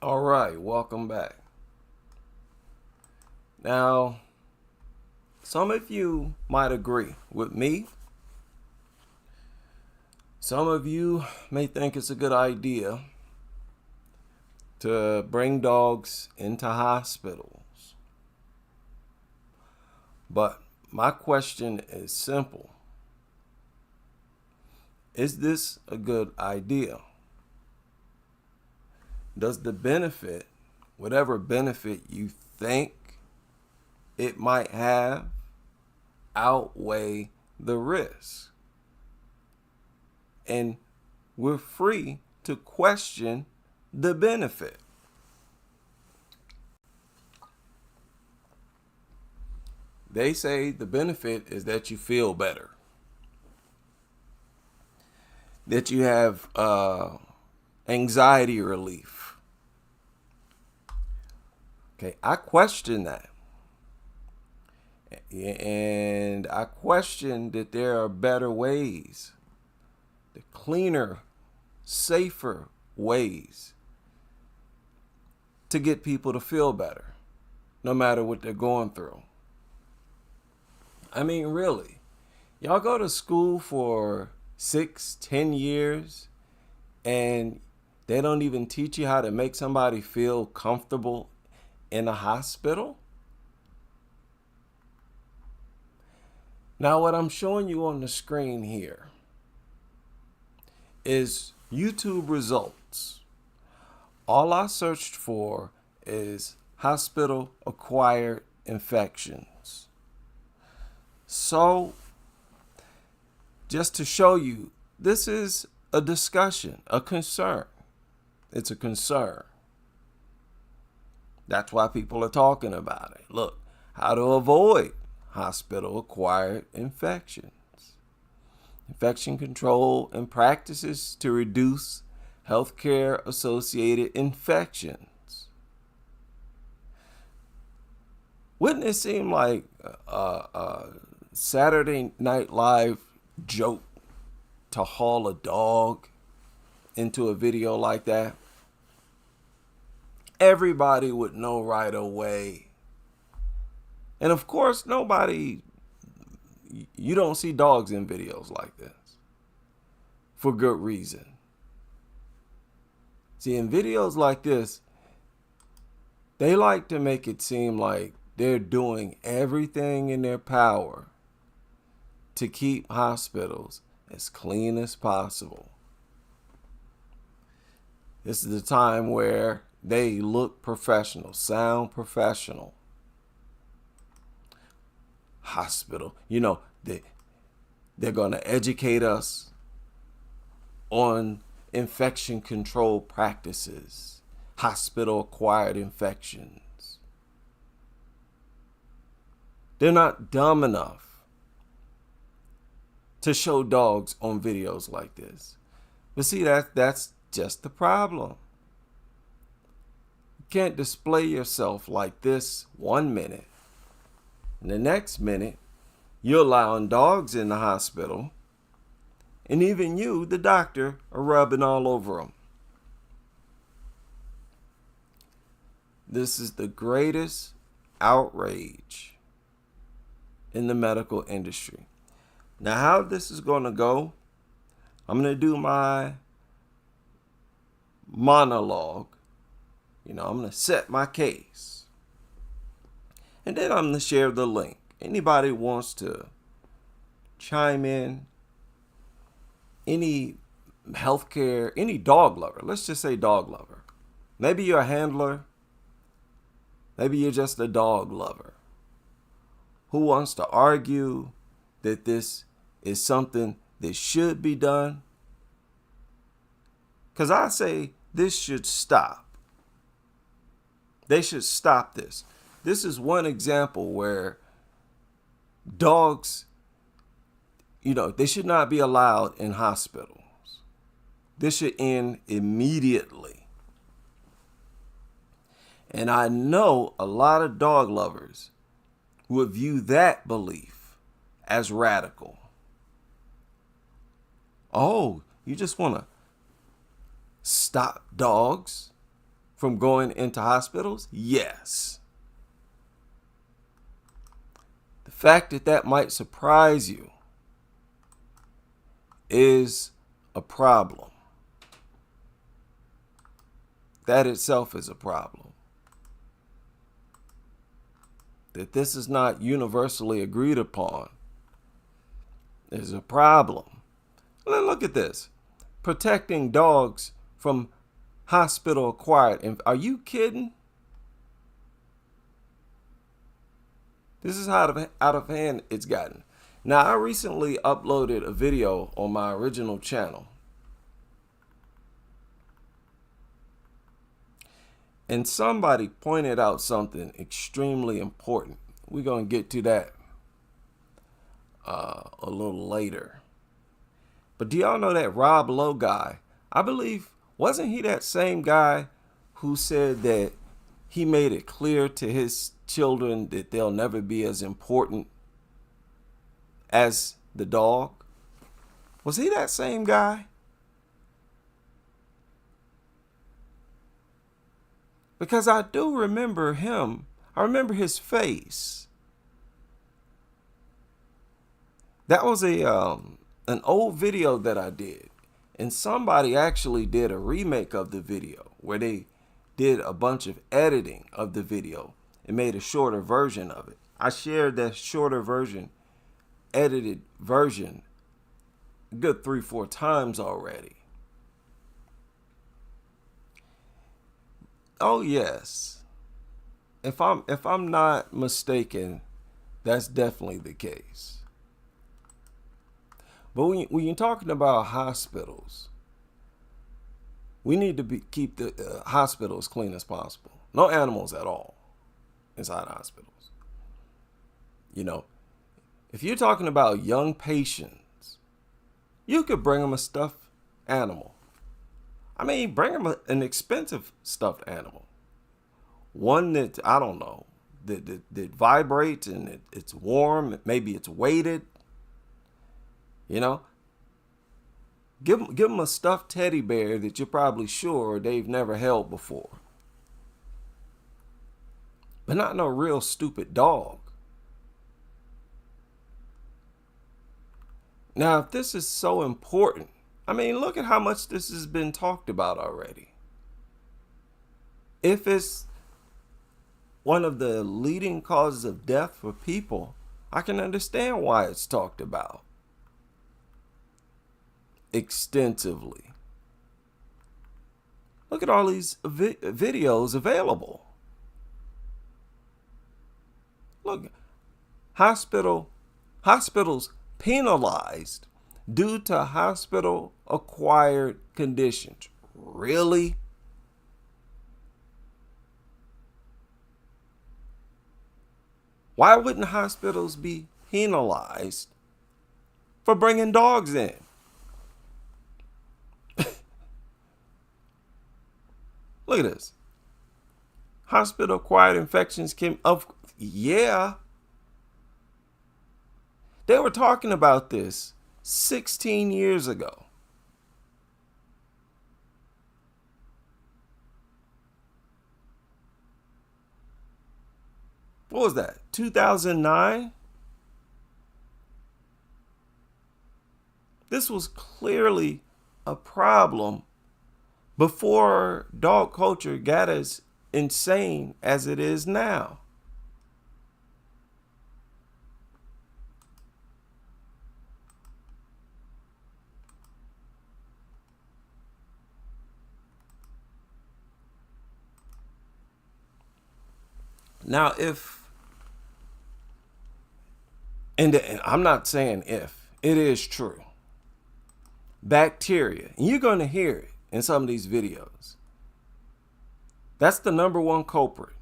All right, welcome back. Now, some of you might agree with me. Some of you may think it's a good idea to bring dogs into hospitals. But my question is simple. Is this a good idea? Does the benefit, whatever benefit you think it might have, outweigh the risk? And we're free to question the benefit. They say the benefit is that you feel better, that you have anxiety relief. Okay, I question that. And I question that there are better ways, the cleaner, safer ways to get people to feel better, no matter what they're going through. I mean, really, y'all go to school for 6-10 years and they don't even teach you how to make somebody feel comfortable in a hospital? Now, what I'm showing you on the screen here is YouTube results. All I searched for is hospital-acquired infections. So, just to show you, this is a discussion, a concern. It's a concern. That's why people are talking about it. Look, how to avoid hospital-acquired infections. Infection control and practices to reduce healthcare-associated infections. Wouldn't it seem like a Saturday Night Live joke to haul a dog into a video like that? Everybody would know right away. And of course, you don't see dogs in videos like this for good reason. See, in videos like this, they like to make it seem like they're doing everything in their power to keep hospitals as clean as possible. This is the time where they look professional, sound professional. Hospital, they're going to educate us on infection control practices, hospital-acquired infections. They're not dumb enough to show dogs on videos like this. But see, that's just the problem. You can't display yourself like this 1 minute. And the next minute, you're allowing dogs in the hospital, and even you, the doctor, are rubbing all over them. This is the greatest outrage in the medical industry. Now, how this is going to go, I'm going to do my monologue. I'm going to set my case. And then I'm going to share the link. Anybody wants to chime in, any healthcare, any dog lover, let's just say dog lover. Maybe you're a handler. Maybe you're just a dog lover who wants to argue that this is something that should be done. Because I say this should stop. They should stop this. This is one example where dogs, they should not be allowed in hospitals. This should end immediately. And I know a lot of dog lovers would view that belief as radical. Oh, you just want to stop dogs from going into hospitals? Yes. The fact that that might surprise you is a problem. That itself is a problem. That this is not universally agreed upon is a problem. Look at this. Protecting dogs from hospital acquired. Are you kidding? This is how out of hand it's gotten. Now, I recently uploaded a video on my original channel. And somebody pointed out something extremely important. We're going to get to that a little later. But do y'all know that Rob Lowe guy? I believe, wasn't he that same guy who said that he made it clear to his children that they'll never be as important as the dog? Was he that same guy? Because I do remember him. I remember his face. That was an old video that I did. And somebody actually did a remake of the video where they did a bunch of editing of the video and made a shorter version of it. I shared that shorter version, edited version, a good 3-4 times already. Oh yes. If I'm not mistaken, that's definitely the case. But when you're talking about hospitals, we need to keep the hospitals clean as possible. No animals at all inside hospitals. You know, if you're talking about young patients, you could bring them a stuffed animal. I mean, bring them an expensive stuffed animal. One that, I don't know, that vibrates and it's warm. Maybe it's weighted. You know, give them a stuffed teddy bear that you're probably sure they've never held before. But not no real stupid dog. Now, if this is so important, I mean, look at how much this has been talked about already. If it's one of the leading causes of death for people, I can understand why it's talked about extensively. Look at all these videos available. Look, hospitals penalized due to hospital acquired conditions. Really? Why wouldn't hospitals be penalized for bringing dogs in? Look at this. Hospital acquired infections yeah. They were talking about this 16 years ago. What was that? 2009? This was clearly a problem before dog culture got as insane as it is now. Now, and I'm not saying if, it is true. Bacteria, and you're going to hear it in some of these videos. That's the number one culprit.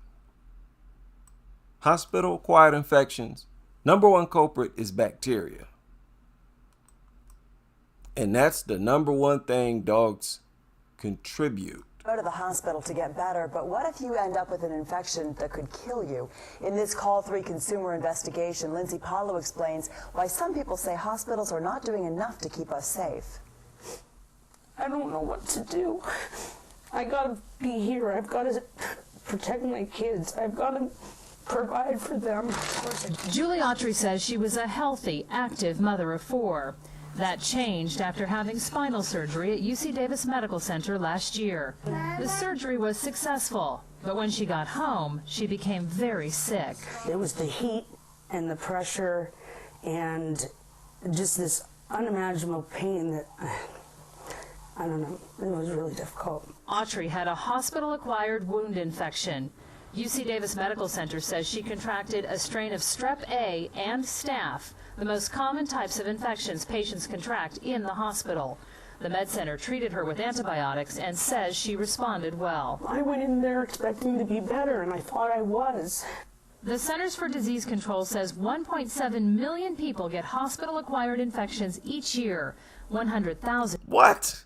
Hospital-acquired infections, number one culprit is bacteria. And that's the number one thing dogs contribute. Go to the hospital to get better, but what if you end up with an infection that could kill you? In this Call 3 consumer investigation, Lindsay Paulo explains why some people say hospitals are not doing enough to keep us safe. I don't know what to do. I gotta be here. I've gotta protect my kids. I've gotta provide for them. Julie Autry says she was a healthy, active mother of 4. That changed after having spinal surgery at UC Davis Medical Center last year. The surgery was successful, but when she got home, she became very sick. It was the heat and the pressure and just this unimaginable pain that, I don't know, it was really difficult. Autry had a hospital-acquired wound infection. UC Davis Medical Center says she contracted a strain of strep A and staph, the most common types of infections patients contract in the hospital. The med center treated her with antibiotics and says she responded well. I went in there expecting to be better, and I thought I was. The Centers for Disease Control says 1.7 million people get hospital-acquired infections each year. 100,000. What?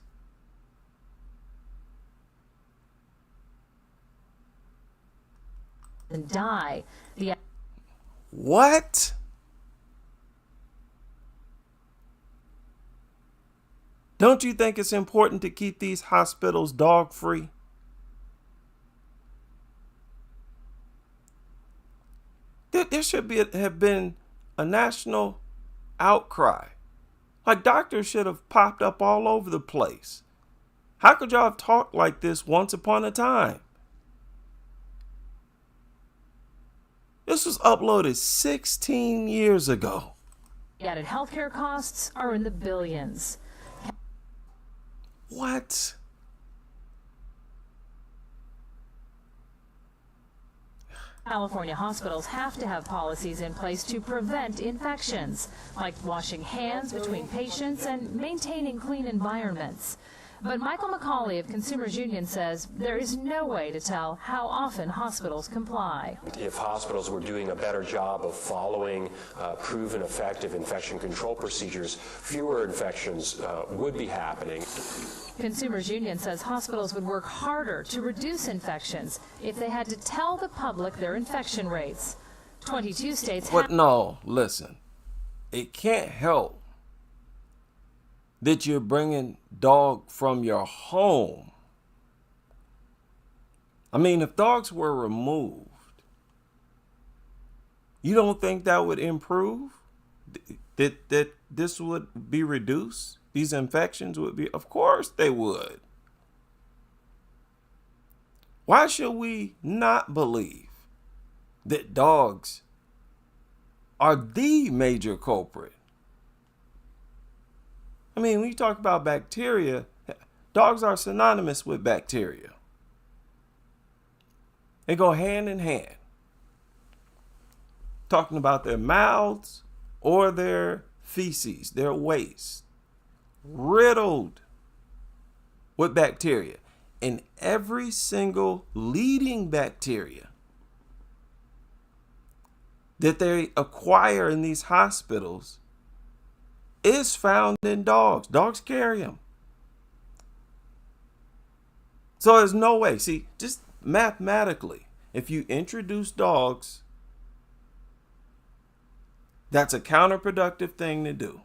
Die. What? Don't you think it's important to keep these hospitals dog-free? There should have been a national outcry. Like, doctors should have popped up all over the place. How could y'all have talked like this once upon a time? This was uploaded 16 years ago. Added healthcare costs are in the billions. What? California hospitals have to have policies in place to prevent infections, like washing hands between patients and maintaining clean environments. But Michael McCauley of Consumers Union says there is no way to tell how often hospitals comply. If hospitals were doing a better job of following proven effective infection control procedures, fewer infections would be happening. Consumers Union says hospitals would work harder to reduce infections if they had to tell the public their infection rates. 22 states have... No, listen. It can't help that you're bringing dog from your home. I mean, if dogs were removed, you don't think that would improve? That this would be reduced? These infections would be? Of course they would. Why should we not believe that dogs are the major culprit? I mean, when you talk about bacteria, dogs are synonymous with bacteria. They go hand in hand. Talking about their mouths or their feces, their waste, riddled with bacteria. And every single leading bacteria that they acquire in these hospitals is found in dogs. Dogs carry them. So there's no way. See, just mathematically, if you introduce dogs, that's a counterproductive thing to do.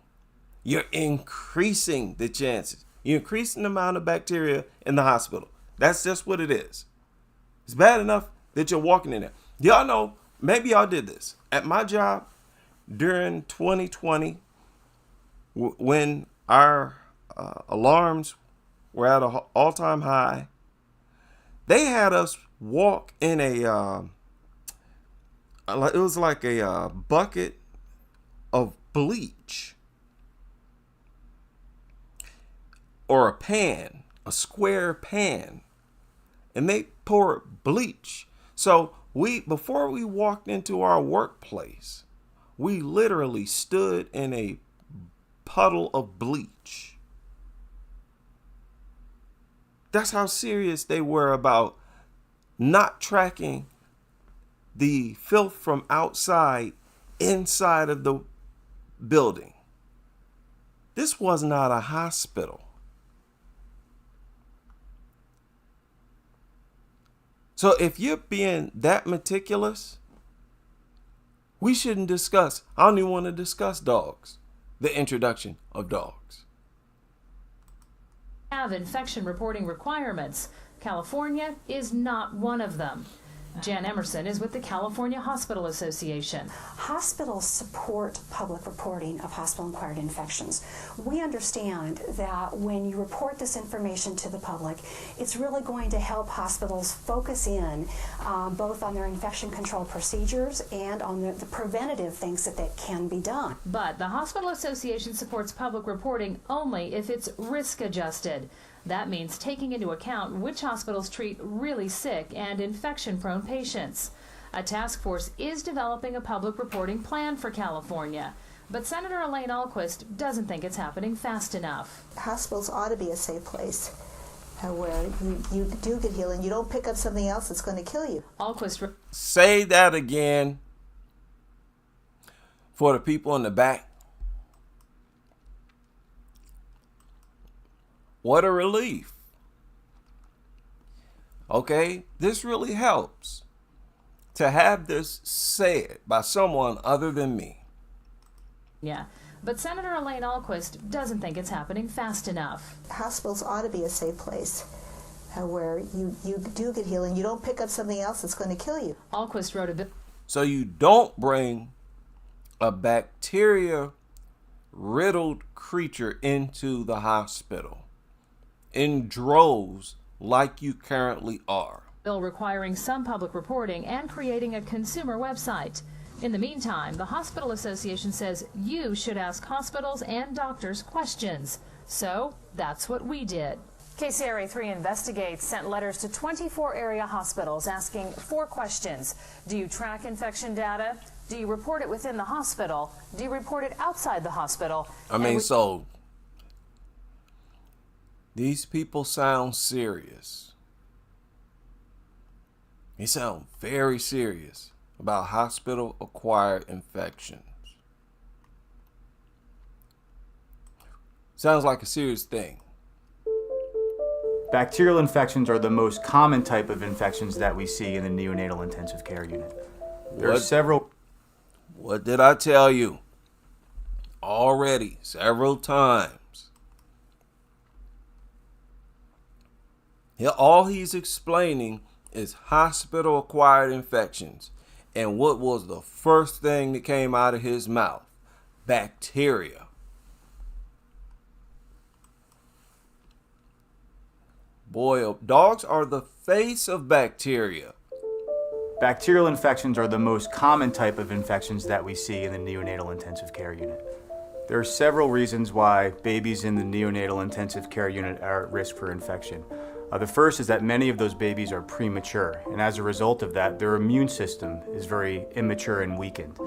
You're increasing the chances. You're increasing the amount of bacteria in the hospital. That's just what it is. It's bad enough that you're walking in there. Y'all know, maybe y'all did this. At my job during 2020, when our alarms were at an all-time high, they had us walk in it was like a bucket of bleach or a pan, a square pan, and they poured bleach. So before we walked into our workplace, we literally stood in a puddle of bleach. That's how serious they were about not tracking the filth from outside inside of the building. This was not a hospital. So if you're being that meticulous, we shouldn't discuss. I don't even want to discuss dogs. The introduction of dogs. Have infection reporting requirements. California is not one of them. Jan Emerson is with the California Hospital Association. Hospitals support public reporting of hospital-acquired infections. We understand that when you report this information to the public, it's really going to help hospitals focus in both on their infection control procedures and on the preventative things that can be done. But the Hospital Association supports public reporting only if it's risk adjusted. That means taking into account which hospitals treat really sick and infection-prone patients. A task force is developing a public reporting plan for California, but Senator Elaine Ahlquist doesn't think it's happening fast enough. Hospitals ought to be a safe place where you do get healed and you don't pick up something else that's going to kill you. Ahlquist. Say that again for the people in the back. What a relief. Okay, this really helps to have this said by someone other than me. Yeah, but Senator Elaine Ahlquist doesn't think it's happening fast enough. Hospitals ought to be a safe place where you do get healed and you don't pick up something else that's going to kill you. Ahlquist wrote a bill. So you don't bring a bacteria-riddled creature into the hospital in droves like you currently are. Bill requiring some public reporting and creating a consumer website. In the meantime, the Hospital Association says you should ask hospitals and doctors questions. So that's what we did. KCRA 3 Investigates sent letters to 24 area hospitals asking 4 questions. Do you track infection data? Do you report it within the hospital? Do you report it outside the hospital? So these people sound serious. They sound very serious about hospital-acquired infections. Sounds like a serious thing. Bacterial infections are the most common type of infections that we see in the neonatal intensive care unit. There are several. What did I tell you? Already, several times. All he's explaining is hospital-acquired infections. And what was the first thing that came out of his mouth? Bacteria. Boy, dogs are the face of bacteria. Bacterial infections are the most common type of infections that we see in the neonatal intensive care unit. There are several reasons why babies in the neonatal intensive care unit are at risk for infection. The first is that many of those babies are premature, and as a result of that, their immune system is very immature and weakened.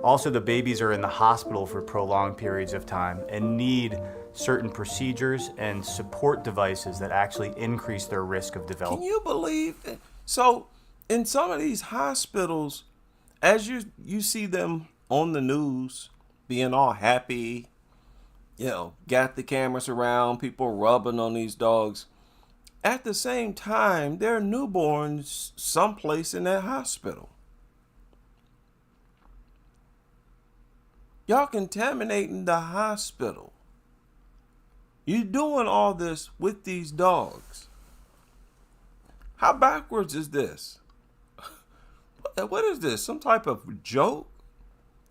Also, the babies are in the hospital for prolonged periods of time and need certain procedures and support devices that actually increase their risk of developing. Can you believe it? So, in some of these hospitals, as you see them on the news, being all happy, got the cameras around, people rubbing on these dogs. At the same time, there are newborns someplace in that hospital. Y'all contaminating the hospital. You doing all this with these dogs. How backwards is this? What is this? Some type of joke?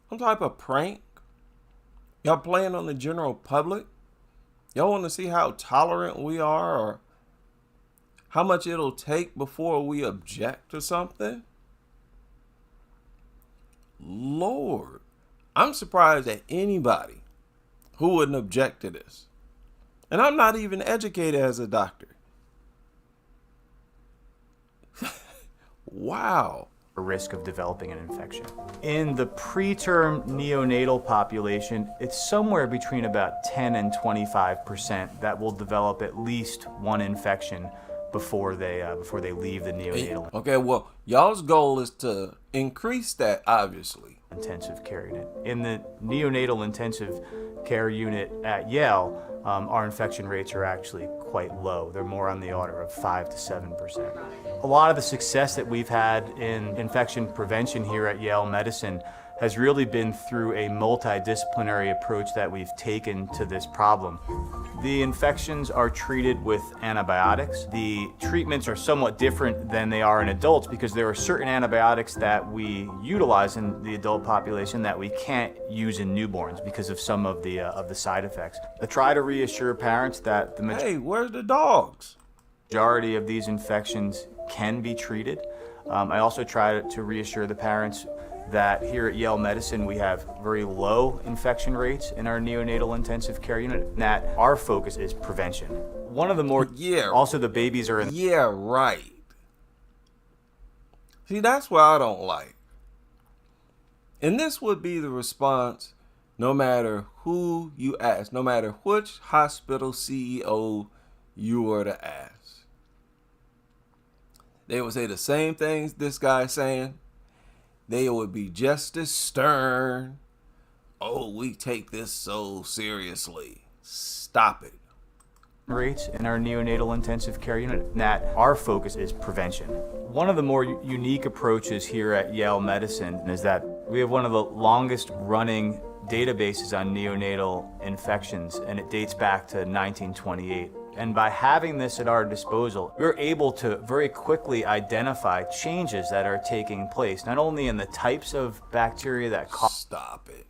Some type of prank? Y'all playing on the general public? Y'all want to see how tolerant we are or how much it'll take before we object to something? Lord, I'm surprised at anybody who wouldn't object to this. And I'm not even educated as a doctor. Wow. A risk of developing an infection. In the preterm neonatal population, it's somewhere between about 10 and 25% that will develop at least one infection before they leave the neonatal. Okay, well, y'all's goal is to increase that, obviously. Intensive care unit. In the neonatal intensive care unit at Yale, our infection rates are actually quite low. They're more on the order of 5 to 7%. A lot of the success that we've had in infection prevention here at Yale Medicine has really been through a multidisciplinary approach that we've taken to this problem. The infections are treated with antibiotics. The treatments are somewhat different than they are in adults because there are certain antibiotics that we utilize in the adult population that we can't use in newborns because of some of the side effects. I try to reassure parents that Hey, where's the dogs? majority of these infections can be treated. I also try to reassure the parents that here at Yale Medicine we have very low infection rates in our neonatal intensive care unit, and that our focus is prevention. One of the more, also the babies are in. Yeah, right. See, that's what I don't like. And this would be the response no matter who you ask, no matter which hospital CEO you were to ask. They would say the same things this guy's saying. They would be just as stern. Oh, we take this so seriously. Stop it. Rates in our neonatal intensive care unit, and that our focus is prevention. One of the more unique approaches here at Yale Medicine is that we have one of the longest running databases on neonatal infections, and it dates back to 1928. And by having this at our disposal, we're able to very quickly identify changes that are taking place, not only in the types of bacteria that cause. Stop it.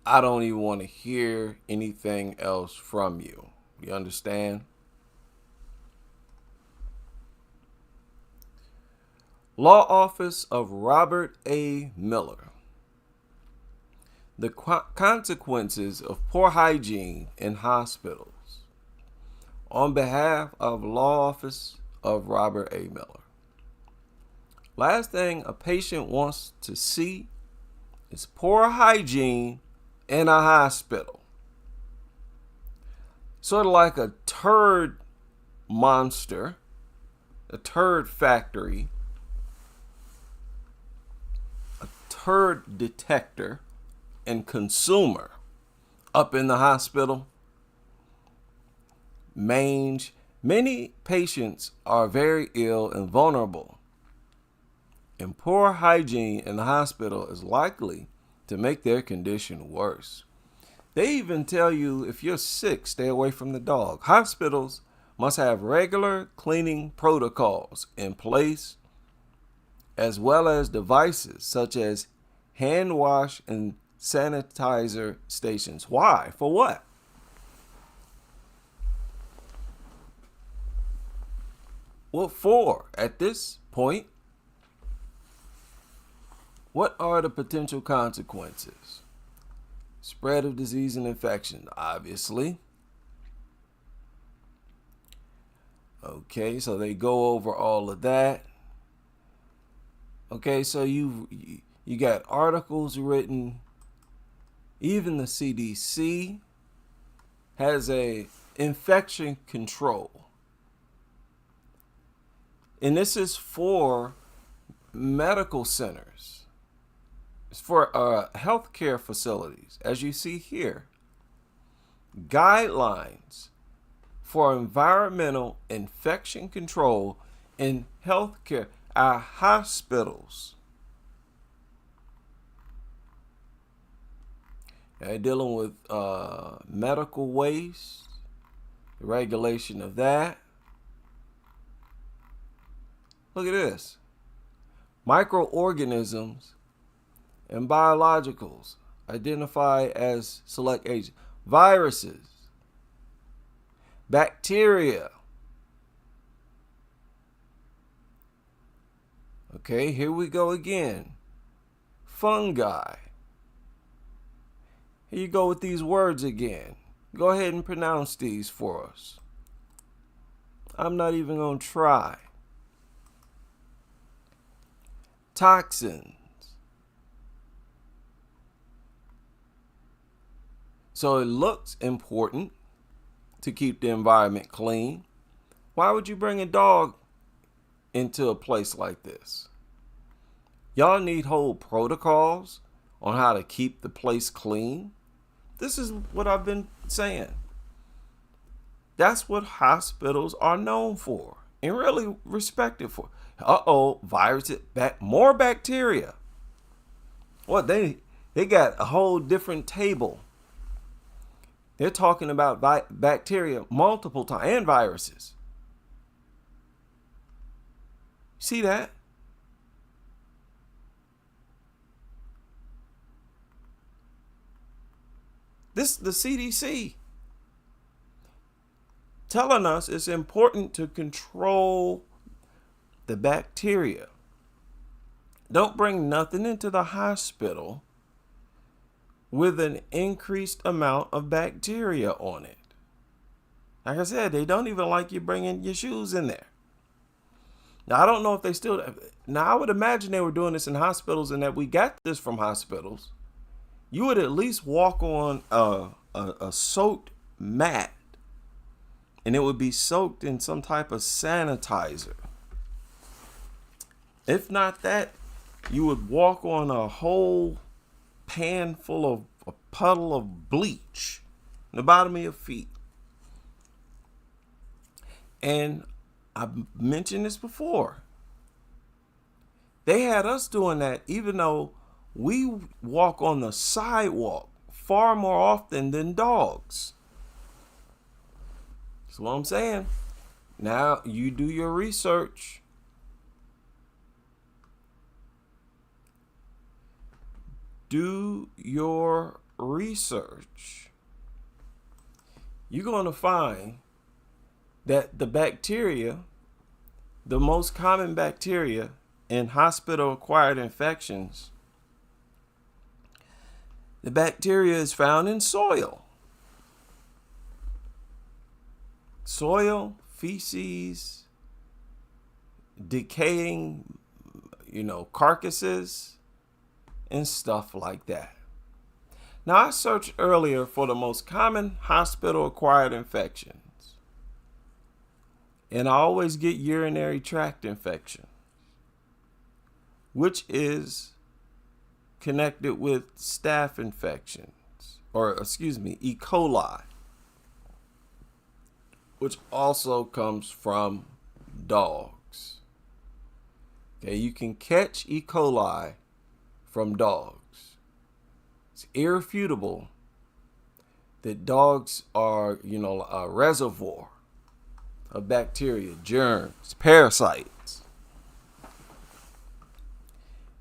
I don't even want to hear anything else from you. You understand? Law Office of Robert A. Miller. The consequences of poor hygiene in hospitals. On behalf of Law Office of Robert A. Miller. Last thing a patient wants to see is poor hygiene in a hospital. Sort of like a turd monster, a turd factory, a turd detector and consumer up in the hospital. Mange. Many patients are very ill and vulnerable. And poor hygiene in the hospital is likely to make their condition worse. They even tell you if you're sick, stay away from the dog. Hospitals must have regular cleaning protocols in place, as well as devices such as hand wash and sanitizer stations. Why? For what? What for? At this point, what are the potential consequences? Spread of disease and infection, obviously. Okay, so they go over all of that. Okay, so you got articles written. Even the CDC has a infection control. And this is for medical centers. It's for healthcare facilities, as you see here. Guidelines for environmental infection control in healthcare, our hospitals. Dealing with medical waste, the regulation of that. Look at this. Microorganisms and biologicals identified as select agents. Viruses, bacteria. Okay, here we go again. Fungi. Here you go with these words again. Go ahead and pronounce these for us. I'm not even going to try. Toxins. So it looks important to keep the environment clean. Why would you bring a dog into a place like this? Y'all need whole protocols on how to keep the place clean. This is what I've been saying. That's what hospitals are known for and really respected for. Viruses, more bacteria. What they got a whole different table. They're talking about bacteria multiple times and viruses. See that? This is the CDC telling us it's important to control the bacteria. Don't bring nothing into the hospital with an increased amount of bacteria on it. Like I said, they don't even like you bringing your shoes in there. Now, I don't know if they still... Now, I would imagine they were doing this in hospitals and that we got this from hospitals. You would at least walk on a soaked mat and it would be soaked in some type of sanitizer. If not that, you would walk on a whole pan full of a puddle of bleach in the bottom of your feet. And I've mentioned this before. They had us doing that even though we walk on the sidewalk far more often than dogs. That's what I'm saying. Now you do your research. Do your research. You're going to find that the bacteria, the most common bacteria in hospital-acquired infections, the bacteria is found in soil. Soil, feces, decaying, carcasses, and stuff like that. Now, I searched earlier for the most common hospital-acquired infections. And I always get urinary tract infection, which is connected with staph infections, E. coli, which also comes from dogs. Okay, you can catch E. coli from dogs. It's irrefutable that dogs are, a reservoir of bacteria, germs, parasites,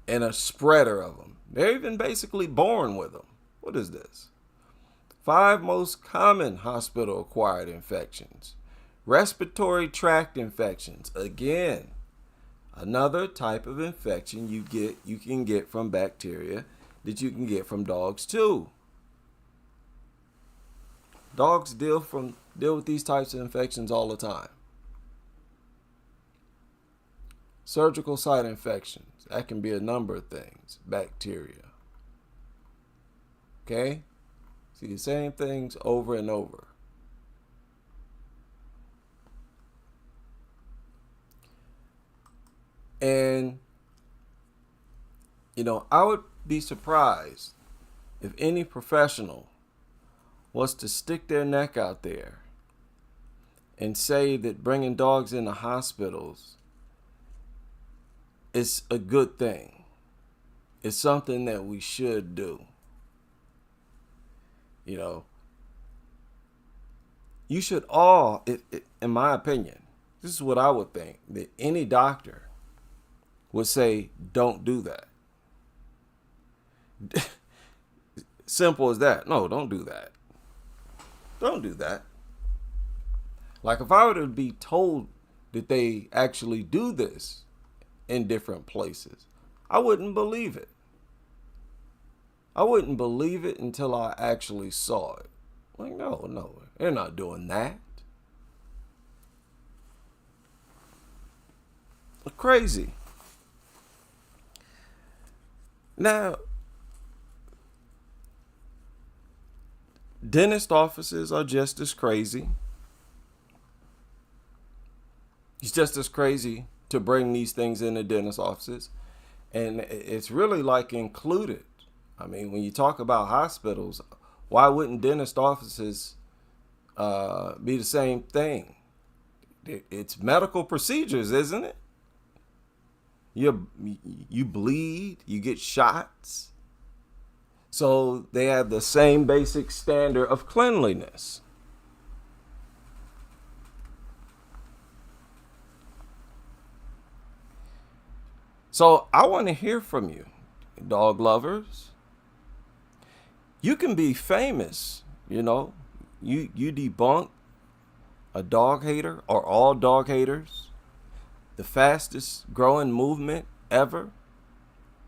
and a spreader of them. They're even basically born with them. What is this? 5 most common hospital-acquired infections. Respiratory tract infections. Again, another type of infection you can get from bacteria that you can get from dogs too. Dogs deal with these types of infections all the time. Surgical site infections. That can be a number of things. Bacteria. Okay? See the same things over and over. And, I would be surprised if any professional was to stick their neck out there and say that bringing dogs into hospitals is a good thing. It's something that we should do. You should all, in my opinion, this is what I would think, that any doctor would say, don't do that. Simple as that. No, don't do that. Don't do that. Like if I were to be told that they actually do this in different places, I wouldn't believe it. I wouldn't believe it until I actually saw it. Like, no, they're not doing that. Crazy. Now, dentist offices are just as crazy. It's just as crazy to bring these things into dentist offices. And it's really like included. I mean, when you talk about hospitals, why wouldn't dentist offices be the same thing? It's medical procedures, isn't it? You bleed, you get shots, So they have the same basic standard of cleanliness. So I want to hear from you, dog lovers. You can be famous, you know. You debunk a dog hater or all dog haters, the fastest growing movement ever.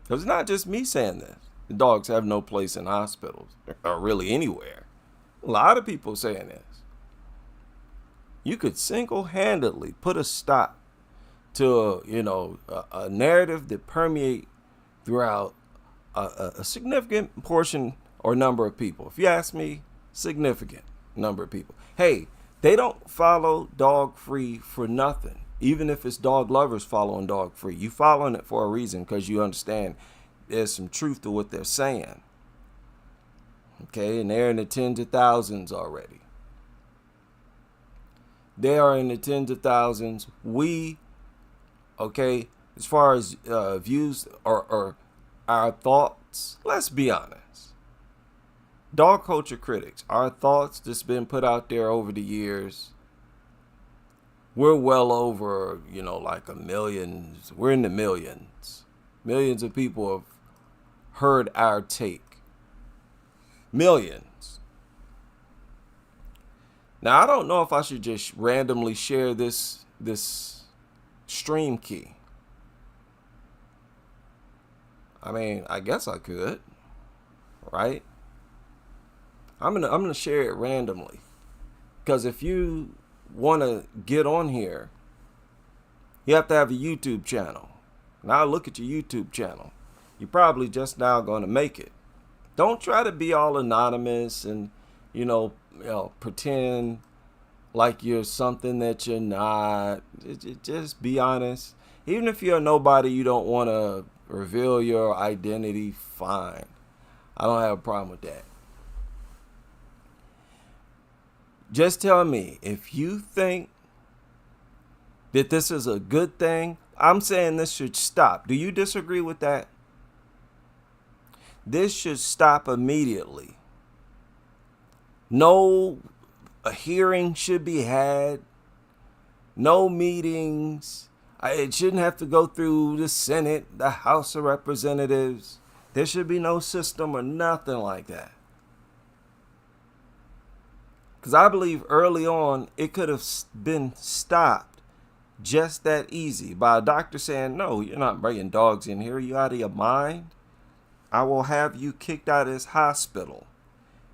Because it's not just me saying this. The dogs have no place in hospitals or really anywhere. A lot of people saying this. You could single-handedly put a stop to a narrative that permeate throughout a significant portion or number of people. If you ask me, significant number of people. Hey, they don't follow Dog Free for nothing. Even if it's dog lovers following Dog Free, you following it for a reason because you understand there's some truth to what they're saying. Okay, and they're in the tens of thousands already. They are in the tens of thousands. Okay, as far as views or our thoughts, let's be honest. Dog culture critics, our thoughts that's been put out there over the years, we're well over, like a million. We're in the millions. Millions of people have heard our take. Millions. Now, I don't know if I should just randomly share this stream key. I mean, I guess I could, right? I'm gonna share it randomly, because if you want to get on here, you have to have a YouTube channel. Now look at your YouTube channel. You're probably just now going to make it. Don't try to be all anonymous and pretend like you're something that you're not. Just be honest. Even if you're nobody, you don't want to reveal your identity, fine. I don't have a problem with that. Just tell me if you think that this is a good thing. I'm saying this should stop. Do you disagree with that? This should stop immediately. No hearing should be had. No meetings. It shouldn't have to go through the Senate, the House of Representatives. There should be no system or nothing like that. Because I believe early on it could have been stopped just that easy by a doctor saying, no, you're not bringing dogs in here. You out of your mind? I will have you kicked out of this hospital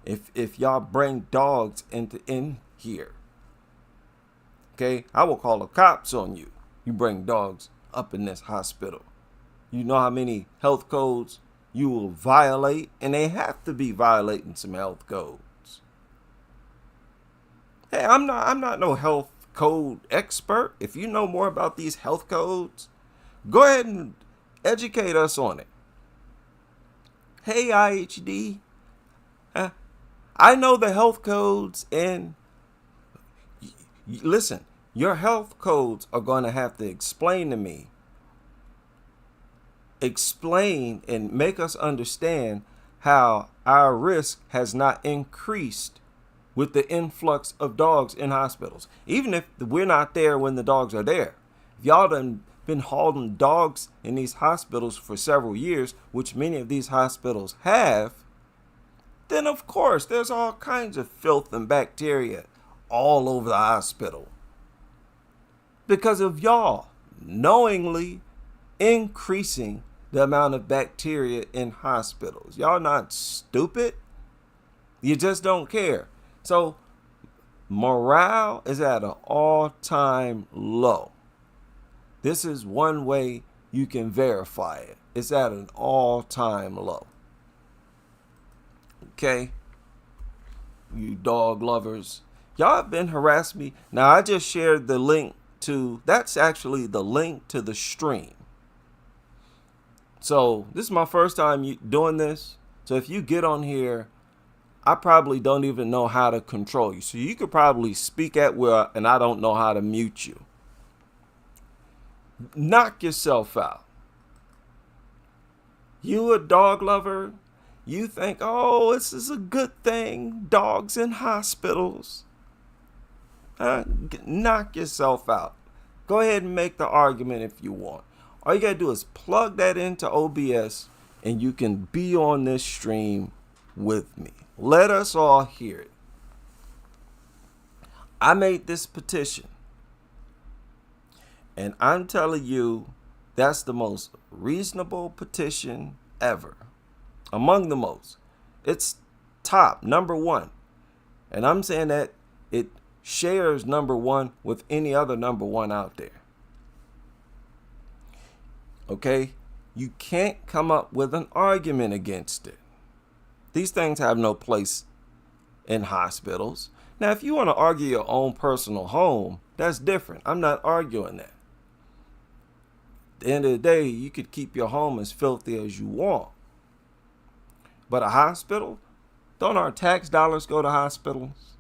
if y'all bring dogs in here. Okay? I will call the cops on you. You bring dogs up in this hospital. You know how many health codes you will violate, and they have to be violating some health codes. Hey, I'm not no health code expert. If you know more about these health codes, go ahead and educate us on it. Hey, IHD, I know the health codes, and listen, your health codes are going to have to explain to me. Explain and make us understand how our risk has not increased with the influx of dogs in hospitals. Even if we're not there when the dogs are there. If y'all done been hauling dogs in these hospitals for several years, which many of these hospitals have, then of course there's all kinds of filth and bacteria all over the hospital. Because of y'all knowingly increasing the amount of bacteria in hospitals. Y'all not stupid. You just don't care. So morale is at an all-time low. This is one way you can verify it. It's at an all-time low. Okay? You dog lovers. Y'all have been harassing me. Now, I just shared the link to, that's actually the link to the stream. So this is my first time doing this. So if you get on here, I probably don't even know how to control you. So you could probably speak at will, and I don't know how to mute you. Knock yourself out. You a dog lover, You think, oh, this is a good thing, dogs in hospitals. Knock yourself out. Go ahead and make the argument if you want. All you got to do is plug that into OBS and you can be on this stream with me. Let us all hear it. I made this petition. And I'm telling you, that's the most reasonable petition ever. Among the most. It's top, number one. And I'm saying that it shares number one with any other number one out there. Okay? You can't come up with an argument against it. These things have no place in hospitals. Now, if you want to argue your own personal home, that's different. I'm not arguing that. At the end of the day, you could keep your home as filthy as you want. But a hospital? Don't our tax dollars go to hospitals?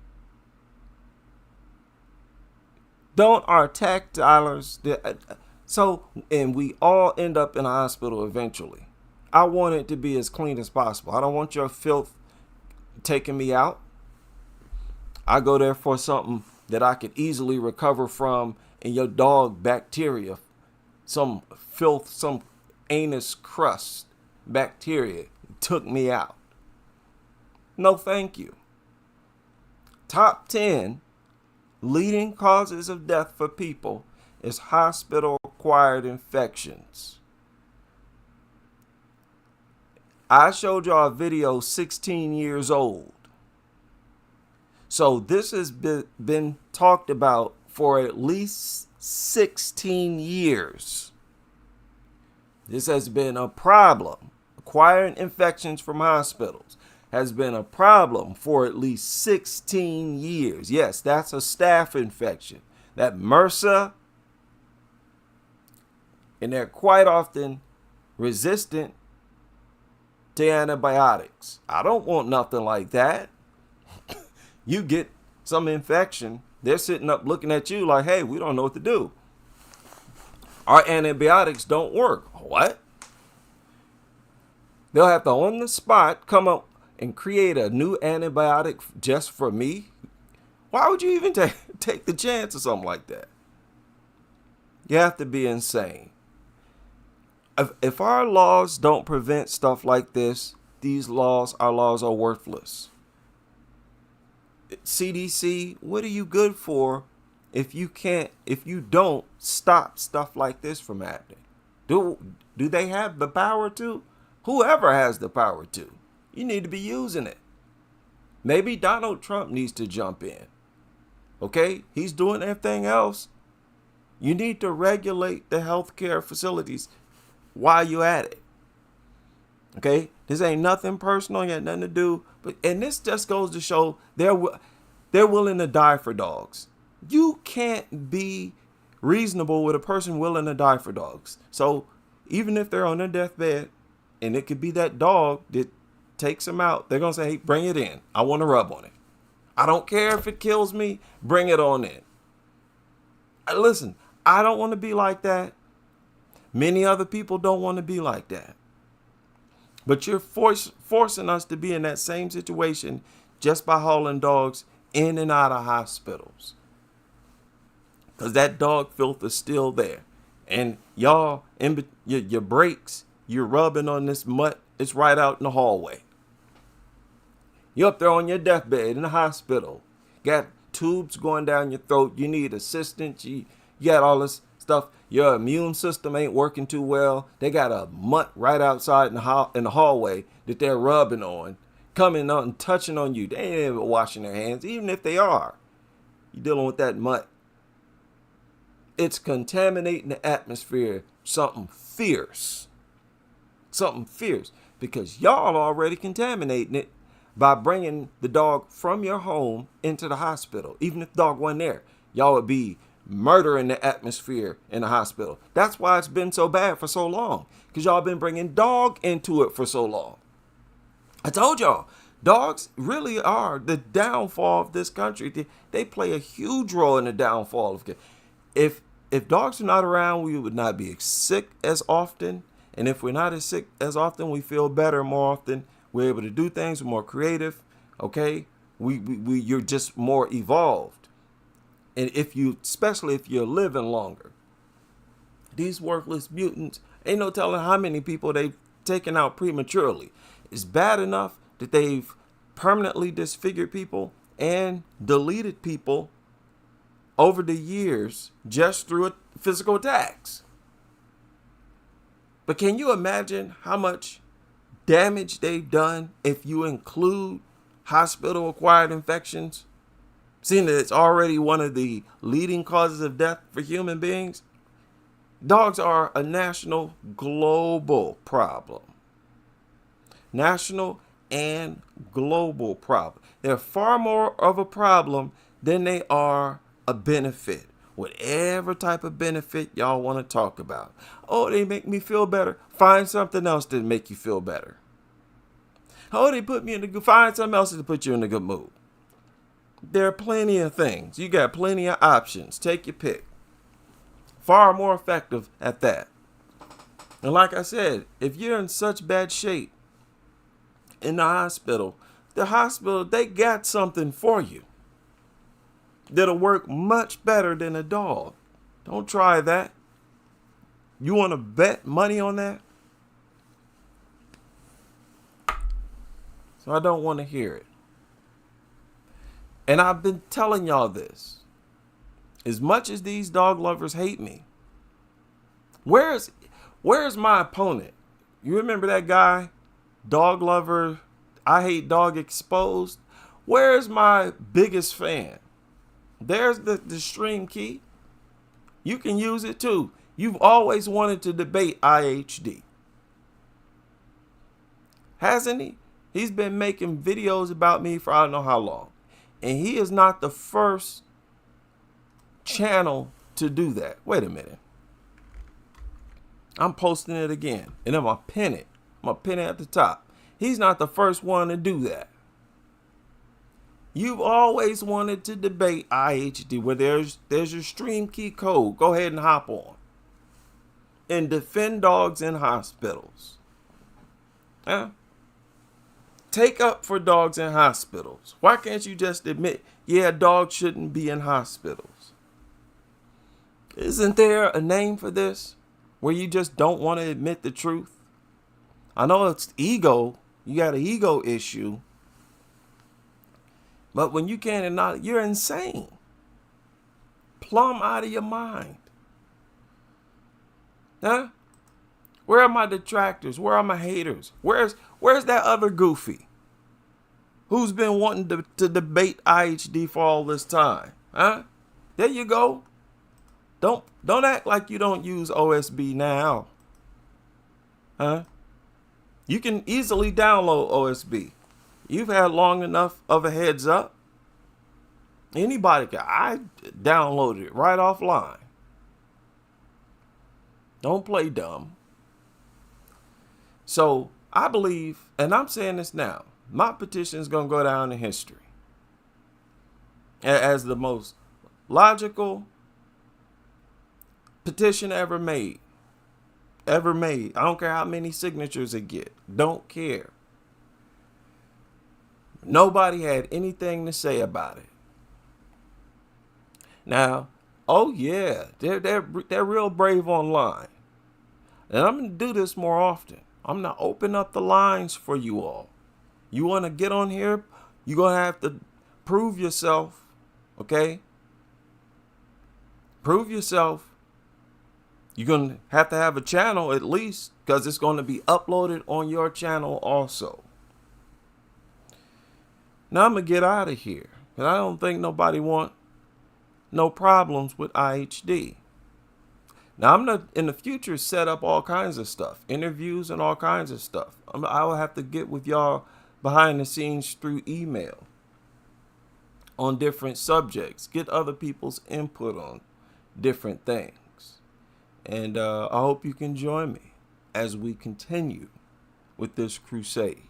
Don't our tax dollars? So, and we all end up in a hospital eventually. I want it to be as clean as possible. I don't want your filth taking me out. I go there for something that I could easily recover from, and your dog bacteria, some filth, some anus crust bacteria took me out. No, thank you. Top 10 leading causes of death for people is hospital-acquired infections. I showed y'all a video 16 years old. So this has been talked about for at least 16 years. This has been a problem. Acquiring infections from hospitals has been a problem for at least 16 years. Yes, that's a staph infection. That MRSA, and they're quite often resistant to antibiotics. I don't want nothing like that. You get some infection, they're sitting up looking at you like, hey, we don't know what to do. Our antibiotics don't work. What? They'll have to on the spot come up and create a new antibiotic just for me. Why would you even take the chance of something like that? You have to be insane. If our laws don't prevent stuff like this, our laws are worthless. CDC, what are you good for if you don't stop stuff like this from happening? Do they have the power to? Whoever has the power to, you need to be using it. Maybe Donald Trump needs to jump in. Okay? He's doing everything else. You need to regulate the healthcare facilities while you at it. Okay? This ain't nothing personal, got nothing to do. And this just goes to show they're willing to die for dogs. You can't be reasonable with a person willing to die for dogs. So even if they're on their deathbed, and it could be that dog that takes them out, they're going to say, hey, bring it in. I want to rub on it. I don't care if it kills me. Bring it on in. Listen, I don't want to be like that. Many other people don't want to be like that. But you're forcing us to be in that same situation just by hauling dogs in and out of hospitals. Because that dog filth is still there. And y'all, in your breaks, you're rubbing on this mutt. It's right out in the hallway. You're up there on your deathbed in the hospital. Got tubes going down your throat. You need assistance. You got all this stuff. Your immune system ain't working too well. They got a mutt right outside in the hallway that they're rubbing on, coming on and touching on you. They ain't even washing their hands, even if they are. You're dealing with that mutt. It's contaminating the atmosphere. Something fierce. Something fierce. Because y'all already contaminating it by bringing the dog from your home into the hospital. Even if the dog wasn't there, y'all would be murdering the atmosphere in the hospital. That's why it's been so bad for so long. Because y'all been bringing dog into it for so long. I told y'all, dogs really are the downfall of this country. They play a huge role in the downfall of it. If dogs are not around, we would not be sick as often. And if we're not as sick as often, we feel better more often. We're able to do things. We're more creative. Okay. You're just more evolved. And especially if you're living longer, these worthless mutants, ain't no telling how many people they've taken out prematurely. It's bad enough that they've permanently disfigured people and deleted people over the years just through physical attacks. But can you imagine how much damage they've done if you include hospital-acquired infections, seeing that it's already one of the leading causes of death for human beings? Dogs are a national, global problem. National and global problem. They're far more of a problem than they are a benefit. Whatever type of benefit y'all want to talk about. Oh, they make me feel better. Find something else to make you feel better. Oh, they put me in the good. Find something else to put you in a good mood. There are plenty of things. You got plenty of options. Take your pick. Far more effective at that. And like I said, if you're in such bad shape in the hospital, they got something for you that'll work much better than a dog. Don't try that. You want to bet money on that? So I don't want to hear it. And I've been telling y'all this. As much as these dog lovers hate me, where's my opponent? You remember that guy, dog lover, I hate dog exposed? Where's my biggest fan? There's the stream key. You can use it too. You've always wanted to debate IHD. Hasn't he? He's been making videos about me for I don't know how long. And he is not the first channel to do that. Wait a minute. I'm posting it again. And I'm going to pin it. I'm going to pin it at the top. He's not the first one to do that. You've always wanted to debate IHD where there's your stream key code. Go ahead and hop on. And defend dogs in hospitals. Huh? Take up for dogs in hospitals. Why can't you just admit, yeah, dogs shouldn't be in hospitals? Isn't there a name for this where you just don't want to admit the truth? I know it's ego. You got an ego issue. But when you can't acknowledge, you're insane. Plumb out of your mind. Huh? Where are my detractors? Where are my haters? Where's that other goofy who's been wanting to debate IHD for all this time? Huh? There you go. Don't act like you don't use OSB now. Huh? You can easily download OSB. You've had long enough of a heads up. Anybody can. I downloaded it right offline. Don't play dumb. So I believe, and I'm saying this now, my petition is going to go down in history as the most logical petition ever made. I don't care how many signatures it get. Don't care. Nobody had anything to say about it. Now, oh yeah, they're real brave online. And I'm going to do this more often. I'm going to open up the lines for you all. You want to get on here, you're going to have to prove yourself, okay? Prove yourself. You're going to have a channel at least, because it's going to be uploaded on your channel also. Now I'm going to get out of here, because I don't think nobody want no problems with IHD. Now I'm going to, in the future, set up all kinds of stuff, interviews and all kinds of stuff. I will have to get with y'all behind the scenes through email on different subjects, get other people's input on different things. And I hope you can join me as we continue with this crusade.